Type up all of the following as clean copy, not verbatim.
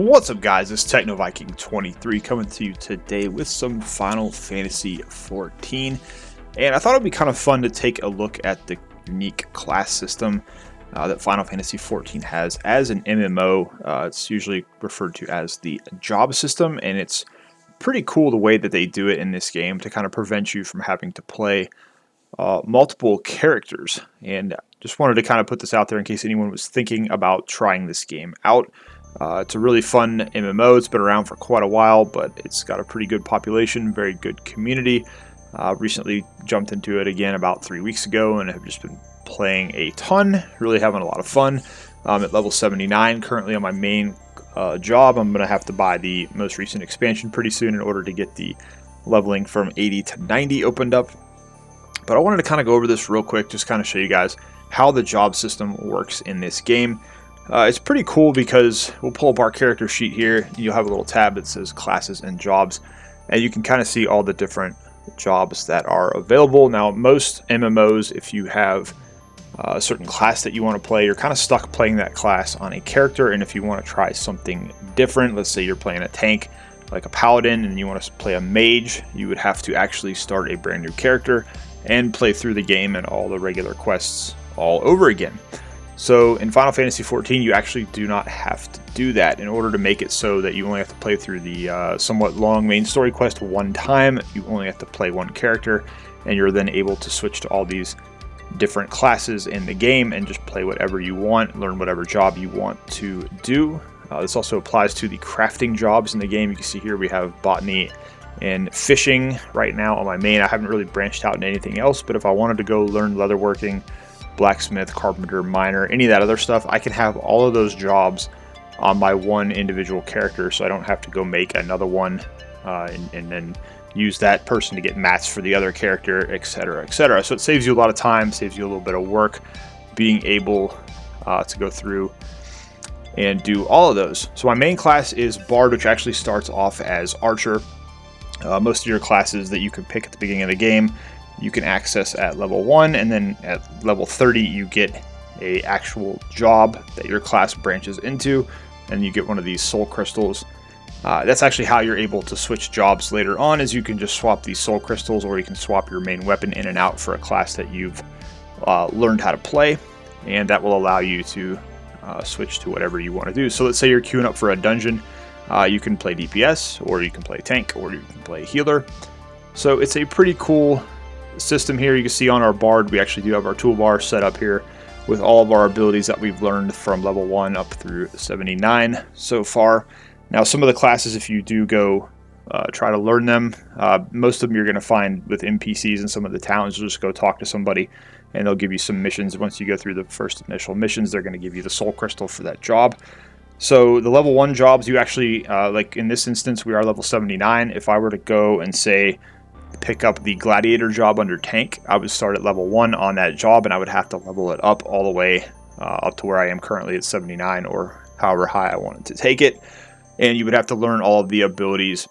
What's up, guys? It's TechnoViking23 coming to you today with some Final Fantasy XIV, and I thought it'd be kind of fun to take a look at the unique class system that Final Fantasy XIV has as an MMO. It's usually referred to as the job system, and it's pretty cool the way that they do it in this game to kind of prevent you from having to play multiple characters. And just wanted to kind of put this out there in case anyone was thinking about trying this game out. It's a really fun MMO. It's been around for quite a while, but it's got a pretty good population, very good community. Recently jumped into it again about 3 weeks ago and have just been playing a ton, really having a lot of fun. I'm at level 79 currently on my main job. I'm going to have to buy the most recent expansion pretty soon in order to get the leveling from 80 to 90 opened up. But I wanted to kind of go over this real quick, just kind of show you guys how the job system works in this game. It's pretty cool because we'll pull up our character sheet here. You'll have a little tab that says classes and jobs, and you can kind of see all the different jobs that are available. Now, most MMOs, if you have a certain class that you want to play, you're kind of stuck playing that class on a character. And if you want to try something different, let's say you're playing a tank like a paladin and you want to play a mage, you would have to actually start a brand new character and play through the game and all the regular quests all over again. So in Final Fantasy XIV, you actually do not have to do that. In order to make it so that you only have to play through the somewhat long main story quest one time, you only have to play one character, and you're then able to switch to all these different classes in the game and just play whatever you want, learn whatever job you want to do. This also applies to the crafting jobs in the game. You can see here we have botany and fishing right now on my main. I haven't really branched out into anything else, but if I wanted to go learn leatherworking, blacksmith, carpenter, miner, any of that other stuff, I can have all of those jobs on my one individual character, so I don't have to go make another one and then use that person to get mats for the other character, etc., etc. So it saves you a lot of time, saves you a little bit of work being able to go through and do all of those. So my main class is Bard, which actually starts off as Archer. Most of your classes that you can pick at the beginning of the game you can access at level 1, and then at level 30 you get a actual job that your class branches into, and you get one of these soul crystals. That's actually how you're able to switch jobs later on, is you can just swap these soul crystals, or you can swap your main weapon in and out for a class that you've learned how to play, and that will allow you to switch to whatever you want to do. So let's say you're queuing up for a dungeon, you can play DPS, or you can play tank, or you can play healer. So it's a pretty cool system here. You can see on our Bard, we actually do have our toolbar set up here with all of our abilities that we've learned from level 1 up through 79 so far. Now, some of the classes, if you do go try to learn them, most of them you're going to find with NPCs in some of the towns. You'll just go talk to somebody and they'll give you some missions. Once you go through the first initial missions, they're going to give you the soul crystal for that job. So the level 1 jobs, you actually, like in this instance, we are level 79. If I were to go and say pick up the gladiator job under tank, I would start at level 1 on that job, and I would have to level it up all the way up to where I am currently at 79, or however high I wanted to take it. And you would have to learn all of the abilities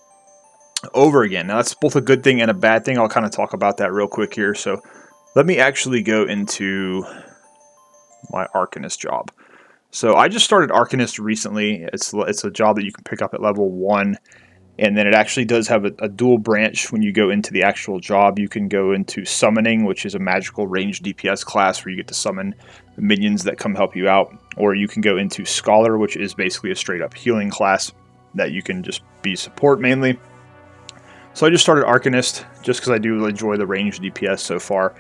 over again. Now, that's both a good thing and a bad thing. I'll kind of talk about that real quick here. So let me actually go into my Arcanist job. So I just started Arcanist recently. It's a job that you can pick up at level 1. And then it actually does have a dual branch. When you go into the actual job, you can go into Summoning, which is a magical ranged DPS class where you get to summon minions that come help you out. Or you can go into Scholar, which is basically a straight up healing class that you can just be support mainly. So I just started Arcanist just because I do enjoy the ranged DPS so far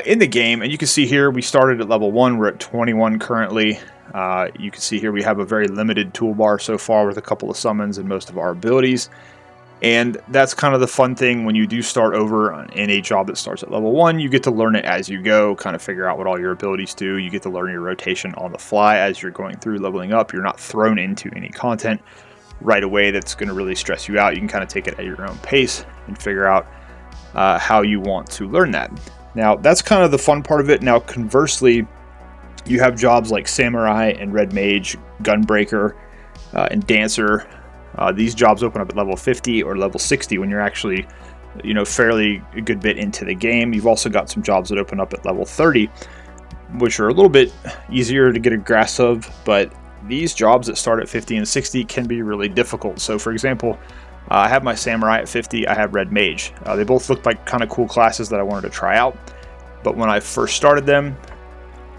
in the game. And you can see here we started at level 1. We're at 21 currently. You can see here we have a very limited toolbar so far with a couple of summons and most of our abilities. And that's kind of the fun thing when you do start over in a job that starts at level 1. You get to learn it as you go, kind of figure out what all your abilities do. You get to learn your rotation on the fly as you're going through leveling up. You're not thrown into any content right away that's going to really stress you out. You can kind of take it at your own pace and figure out how you want to learn that. Now, that's kind of the fun part of it. Now, conversely, you have jobs like Samurai and Red Mage, Gunbreaker, and Dancer. These jobs open up at level 50 or level 60 when you're actually, fairly a good bit into the game. You've also got some jobs that open up at level 30, which are a little bit easier to get a grasp of, but these jobs that start at 50 and 60 can be really difficult. So for example, I have my Samurai at 50, I have Red Mage. They both looked like kind of cool classes that I wanted to try out, but when I first started them,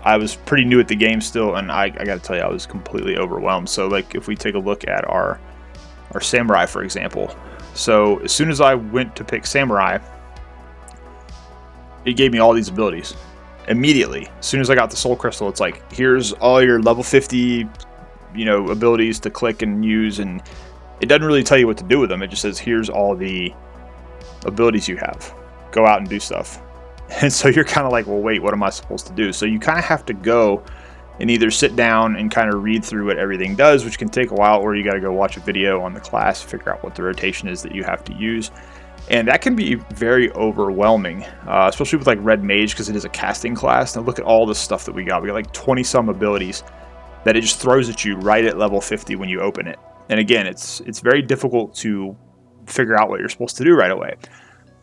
I was pretty new at the game still, and I gotta tell you, I was completely overwhelmed. So like if we take a look at our Samurai, for example. So as soon as I went to pick Samurai, it gave me all these abilities. Immediately, as soon as I got the Soul Crystal, it's like, here's all your level 50, abilities to click and use, and it doesn't really tell you what to do with them. It just says, here's all the abilities you have. Go out and do stuff. And so you're kind of like, well, wait, what am I supposed to do? So you kind of have to go and either sit down and kind of read through what everything does, which can take a while, or you got to go watch a video on the class, figure out what the rotation is that you have to use. And that can be very overwhelming, especially with like Red Mage, because it is a casting class. Now look at all the stuff that we got. We got like 20 some abilities that it just throws at you right at level 50 when you open it. And again, it's very difficult to figure out what you're supposed to do right away.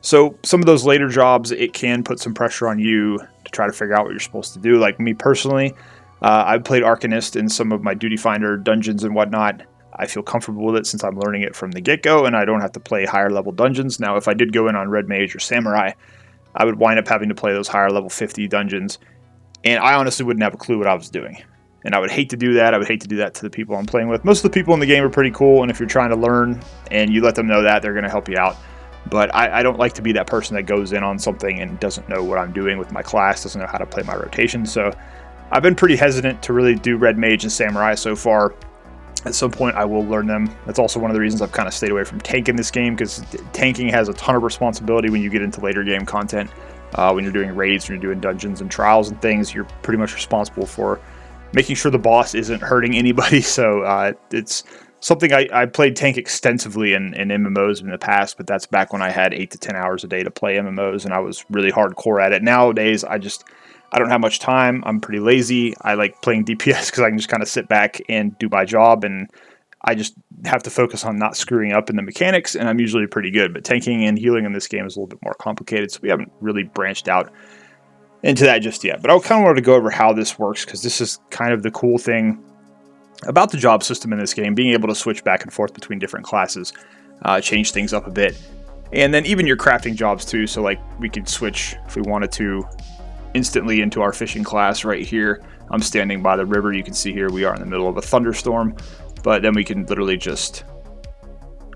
So some of those later jobs, it can put some pressure on you to try to figure out what you're supposed to do. Like me personally, I've played Arcanist in some of my Duty Finder dungeons and whatnot. I feel comfortable with it since I'm learning it from the get-go, and I don't have to play higher level dungeons. Now, if I did go in on Red Mage or Samurai, I would wind up having to play those higher level 50 dungeons, and I honestly wouldn't have a clue what I was doing. And I would hate to do that. I would hate to do that to the people I'm playing with. Most of the people in the game are pretty cool, and if you're trying to learn and you let them know that, they're going to help you out. But I don't like to be that person that goes in on something and doesn't know what I'm doing with my class, doesn't know how to play my rotation. So I've been pretty hesitant to really do Red Mage and Samurai so far. At some point, I will learn them. That's also one of the reasons I've kind of stayed away from tank in this game, because tanking has a ton of responsibility when you get into later game content. When you're doing raids, when you're doing dungeons and trials and things, you're pretty much responsible for making sure the boss isn't hurting anybody. So it's something I played tank extensively in MMOs in the past, but that's back when I had 8 to 10 hours a day to play MMOs, and I was really hardcore at it. Nowadays, I don't have much time. I'm pretty lazy. I like playing DPS because I can just kind of sit back and do my job, and I just have to focus on not screwing up in the mechanics, and I'm usually pretty good. But tanking and healing in this game is a little bit more complicated, so we haven't really branched out into that just yet. But I kind of wanted to go over how this works, because this is kind of the cool thing about the job system in this game, being able to switch back and forth between different classes, change things up a bit. And then even your crafting jobs too, so like we could switch if we wanted to instantly into our fishing class right here. I'm standing by the river. You can see here we are in the middle of a thunderstorm, but then we can literally just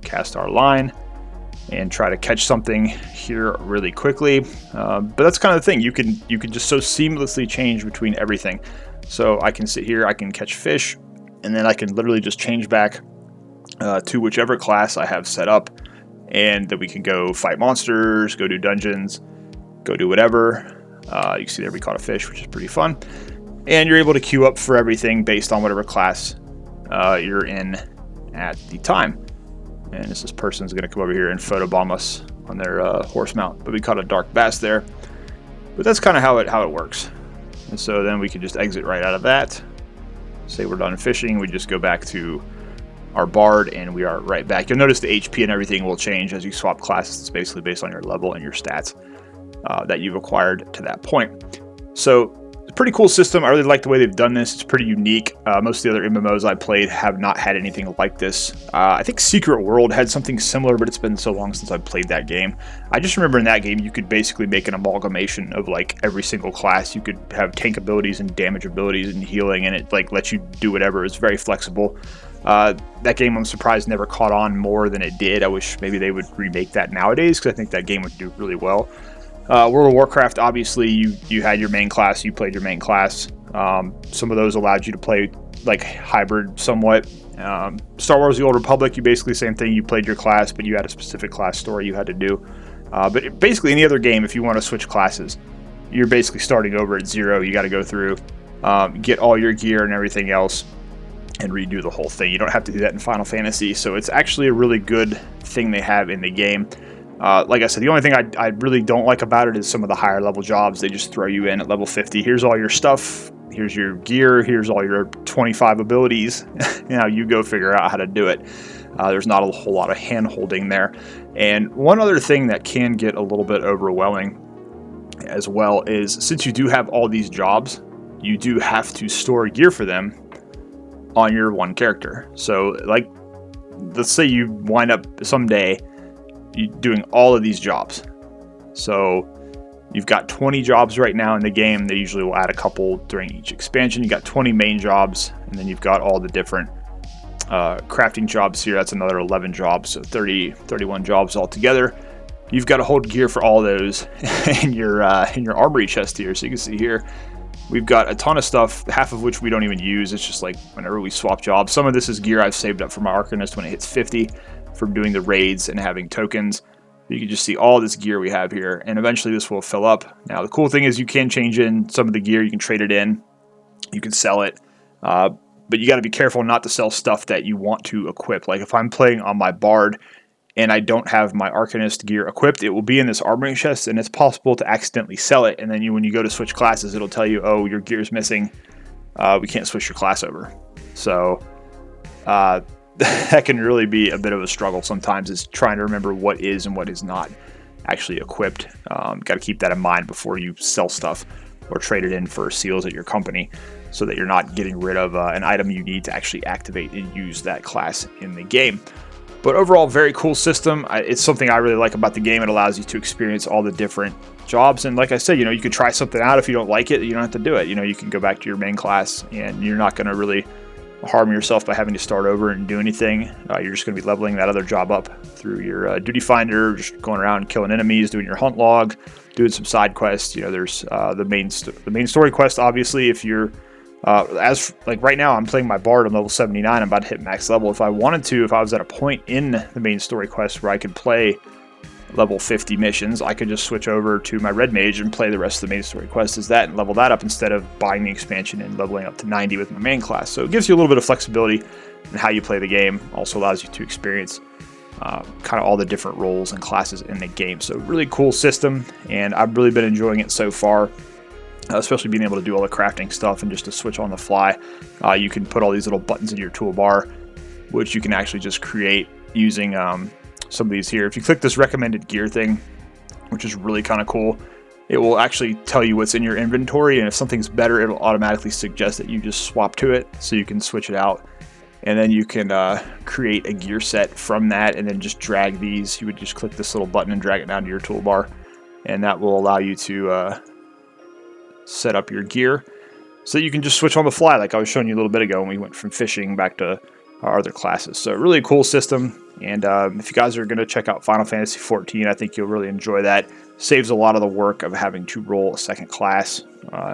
cast our line and try to catch something here really quickly. But that's kind of the thing. You can just so seamlessly change between everything. So I can sit here, I can catch fish, and then I can literally just change back to whichever class I have set up, and then we can go fight monsters, go do dungeons, go do whatever. You can see there we caught a fish, which is pretty fun. And you're able to queue up for everything based on whatever class you're in at the time. And this person's going to come over here and photobomb us on their horse mount. But we caught a dark bass there. But that's kind of how it works. And so then we can just exit right out of that. Say we're done fishing, we just go back to our bard, and we are right back. You'll notice the HP and everything will change as you swap classes. It's basically based on your level and your stats that you've acquired to that point. So it's a pretty cool system. I really like the way they've done this. It's pretty unique. Most of the other MMOs I played have not had anything like this. I think Secret World had something similar, but it's been so long since I've played that game. I just remember in that game you could basically make an amalgamation of like every single class. You could have tank abilities and damage abilities and healing, and it like lets you do whatever. It's very flexible. That game, I'm surprised, never caught on more than it did. I wish maybe they would remake that nowadays, because I think that game would do really well. World of Warcraft, obviously, you had your main class, you played your main class. Some of those allowed you to play like hybrid somewhat. Star Wars The Old Republic, you basically same thing. You played your class, but you had a specific class story you had to do. But basically any other game, if you want to switch classes, you're basically starting over at zero. You got to go through, get all your gear and everything else, and redo the whole thing. You don't have to do that in Final Fantasy, so it's actually a really good thing they have in the game. Like I said, the only thing I really don't like about it is some of the higher level jobs. They just throw you in at level 50. Here's all your stuff. Here's your gear. Here's all your 25 abilities. Now you go figure out how to do it. There's not a whole lot of hand holding there. And one other thing that can get a little bit overwhelming as well is, since you do have all these jobs, you do have to store gear for them on your one character. So like, let's say you wind up someday doing all of these jobs. So you've got 20 jobs right now in the game. They usually will add a couple during each expansion. You got 20 main jobs, and then you've got all the different crafting jobs here. That's another 11 jobs, so 31 jobs altogether. You've got to hold gear for all those in your armory chest here. So you can see here, we've got a ton of stuff, half of which we don't even use. It's just like whenever we swap jobs. Some of this is gear I've saved up for my Arcanist when it hits 50 from doing the raids and having tokens. You can just see all this gear we have here, and eventually this will fill up. Now the cool thing is you can change in some of the gear. You can trade it in, you can sell it, but you got to be careful not to sell stuff that you want to equip. Like if I'm playing on my Bard and I don't have my Arcanist gear equipped, it will be in this armory chest, and it's possible to accidentally sell it. And then when you go to switch classes, it'll tell you, oh, your gear is missing. We can't switch your class over. So that can really be a bit of a struggle sometimes, is trying to remember what is and what is not actually equipped. Got to keep that in mind before you sell stuff or trade it in for seals at your company, so that you're not getting rid of an item you need to actually activate and use that class in the game. But overall, very cool system. It's something I really like about the game. It allows you to experience all the different jobs. And like I said, you could try something out. If you don't like it, you don't have to do it. You can go back to your main class, and you're not going to really harm yourself by having to start over and do anything. You're just going to be leveling that other job up through your duty finder, just going around killing enemies, doing your hunt log, doing some side quests. There's the main story quest. Obviously, if you're as like right now, I'm playing my Bard on level 79. I'm about to hit max level. If I wanted to, if I was at a point in the main story quest where I could play level 50 missions, I could just switch over to my Red Mage and play the rest of the main story quest as that and level that up, instead of buying the expansion and leveling up to 90 with my main class. So it gives you a little bit of flexibility in how you play the game. Also allows you to experience kind of all the different roles and classes in the game. So really cool system, and I've really been enjoying it so far. Especially being able to do all the crafting stuff and just to switch on the fly. You can put all these little buttons in your toolbar, which you can actually just create using some of these here. If you click this recommended gear thing, which is really kind of cool, it will actually tell you what's in your inventory, and if something's better, it'll automatically suggest that you just swap to it, so you can switch it out. And then you can create a gear set from that, and then just drag these. You would just click this little button and drag it down to your toolbar, and that will allow you to set up your gear so that you can just switch on the fly, like I was showing you a little bit ago when we went from fishing back to our other classes. So really cool system, and if you guys are going to check out Final Fantasy XIV, I think you'll really enjoy that. Saves a lot of the work of having to roll a second class.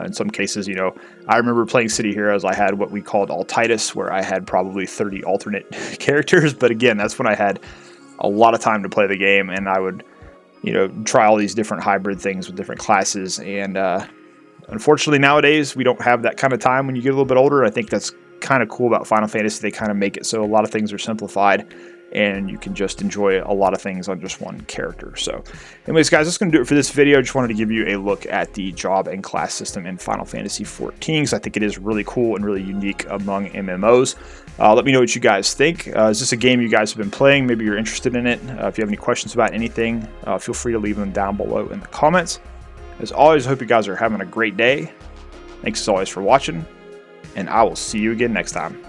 In some cases, I remember playing City Heroes, I had what we called Altitis, where I had probably 30 alternate characters, but again, that's when I had a lot of time to play the game, and I would try all these different hybrid things with different classes. And unfortunately, nowadays, we don't have that kind of time when you get a little bit older. I think that's kind of cool about Final Fantasy. They kind of make it so a lot of things are simplified, and you can just enjoy a lot of things on just one character. So anyways, guys, that's going to do it for this video. Just wanted to give you a look at the job and class system in Final Fantasy XIV, because I think it is really cool and really unique among MMOs. Let me know what you guys think. Is this a game you guys have been playing? Maybe you're interested in it. If you have any questions about anything, feel free to leave them down below in the comments. As always, I hope you guys are having a great day. Thanks as always for watching, and I will see you again next time.